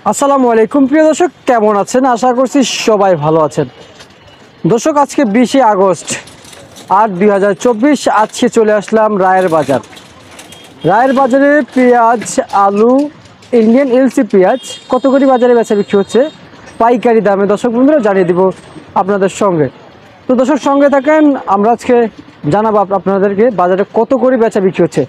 আসসালামু আলাইকুম প্রিয় দর্শক, কেমন আছেন? আশা করছি সবাই ভালো আছেন। দর্শক, আজকে 20 আগস্ট 2024, আজকে চলে আসলাম রায়ের বাজার। রায়ের বাজারে পেঁয়াজ, আলু, ইন্ডিয়ান এলসি পেঁয়াজ কত করে বাজারে বেচা বিক্রি হচ্ছে পাইকারি দামে দর্শক বন্ধুরা জানিয়ে দিব আপনাদের সঙ্গে। তো দর্শক সঙ্গে থাকেন, আমরা আজকে জানাবো আপনাদেরকে বাজারে কত করে বেচা বিক্রি হচ্ছে।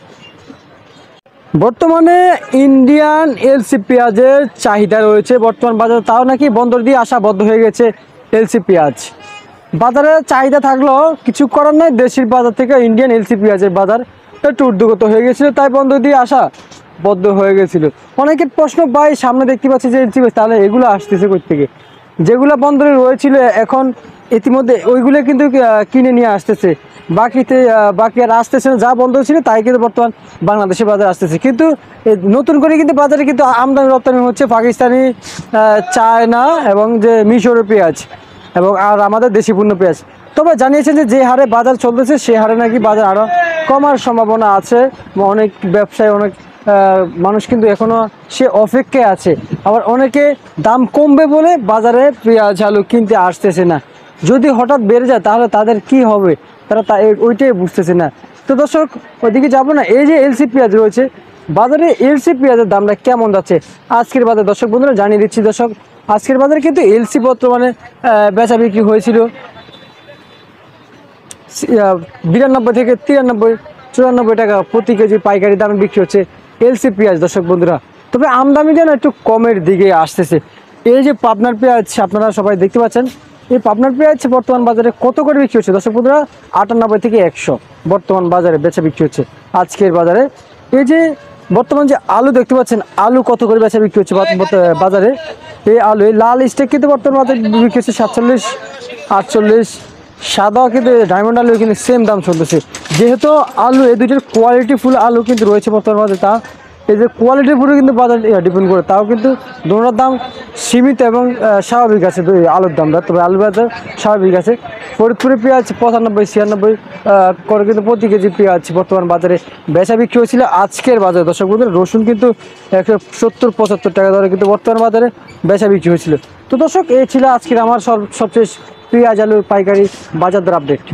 বর্তমানে ইন্ডিয়ান এলসি পেঁয়াজের চাহিদা রয়েছে বর্তমান বাজারে, তাও নাকি বন্দর দিয়ে আসা বন্ধ হয়ে গেছে এলসি পেঁয়াজ। বাজারে চাহিদা থাকলেও কিছু করার নাই, দেশের বাজার থেকে ইন্ডিয়ান এলসি পেঁয়াজের বাজার একটু ঊর্ধ্বগত হয়ে গেছিলো, তাই বন্দর দিয়ে আসা বন্ধ হয়ে গেছিলো। অনেকের প্রশ্ন, ভাই সামনে দেখতে পাচ্ছি যে এলসি পেঁয়াজ, তাহলে এগুলো আসতেছে কই থেকে? যেগুলো বন্দরে রয়েছিল এখন ইতিমধ্যে ওইগুলো কিন্তু কিনে নিয়ে আসতেছে, বাকি আর আসতেছে না। যা বন্ধ ছিল তাই কিন্তু বর্তমান বাংলাদেশের বাজারে আসতেছে, কিন্তু নতুন করে কিন্তু বাজারে কিন্তু আমদানি রপ্তানি হচ্ছে পাকিস্তানি, চায়না এবং যে মিশরের পেঁয়াজ এবং আর আমাদের দেশি পণ্য পেঁয়াজ। তবে জানিয়েছেন যে হারে বাজার চলতেছে সে হারে নাকি বাজার আরও কমার সম্ভাবনা আছে। অনেক ব্যবসায়ী, অনেক মানুষ কিন্তু এখনও সে অপেক্ষায় আছে। আবার অনেকে দাম কমবে বলে বাজারে পেঁয়াজ আলু কিনতে আসতেছে না। যদি হঠাৎ বেড়ে যায় তাহলে তাদের কি হবে, তারা ওইটাই বুঝতেছে না। তো দর্শক, ওইদিকে যাবো না। এই যে এলসি পেঁয়াজ রয়েছে বাজারে, এলসি পেঁয়াজের দামটা কেমন যাচ্ছে আজকের বাজারে দর্শক বন্ধুরা জানিয়ে দিচ্ছি। দর্শক, আজকের বাজারে কিন্তু এলসি বর্তমানে বেচা বিক্রি হয়েছিল 92 থেকে 93, 94 টাকা প্রতি কেজি পাইকারি দামে বিক্রি হচ্ছে এলসি পেঁয়াজ দর্শক বন্ধুরা। তবে আমদানি যেন একটু কমের দিকে আসতেছে। এই যে পাবনার পেঁয়াজ আপনারা সবাই দেখতে পাচ্ছেন, এই পাবনার পেঁয়াজ বর্তমান বাজারে কত করে বিক্রি হচ্ছে দর্শক বন্ধুরা? 98 থেকে 100 বর্তমান বাজারে বেচা বিক্রি হচ্ছে আজকের বাজারে। এই যে বর্তমান যে আলু দেখতে পাচ্ছেন, আলু কত করে বেচা বিক্রি হচ্ছে বাজারে? এই আলু, এই লাল স্টেক কিন্তু বর্তমান বাজারে বিক্রি হচ্ছে 47, 48। সাদা কিন্তু ডায়মন্ড আলু কিন্তু সেম দাম চলতেছে। যেহেতু আলু এই দুইটার কোয়ালিটি ফুল আলু কিন্তু রয়েছে বর্তমান বাজারে, তা এই যে কোয়ালিটির উপরে কিন্তু বাজার ডিপেন্ড করে, তাও কিন্তু দুটোর দাম সীমিত এবং স্বাভাবিক আছে আলুর দামটা। তবে আলু বাজার স্বাভাবিক আছে। ফরিদপুরে পেঁয়াজ 95, 96 করে কিন্তু প্রতি কেজি পেঁয়াজ বর্তমান বাজারে বেচা বিক্রি হয়েছিল আজকের বাজারে দর্শক বন্ধুরা। রসুন কিন্তু 170, 75 টাকা ধরে কিন্তু বর্তমান বাজারে বেচা বিক্রি হয়েছিল। তো দর্শক, এই ছিল আজকের আমার সবশেষ পেঁয়াজ আলুর পাইকারি বাজার দর আপডেট।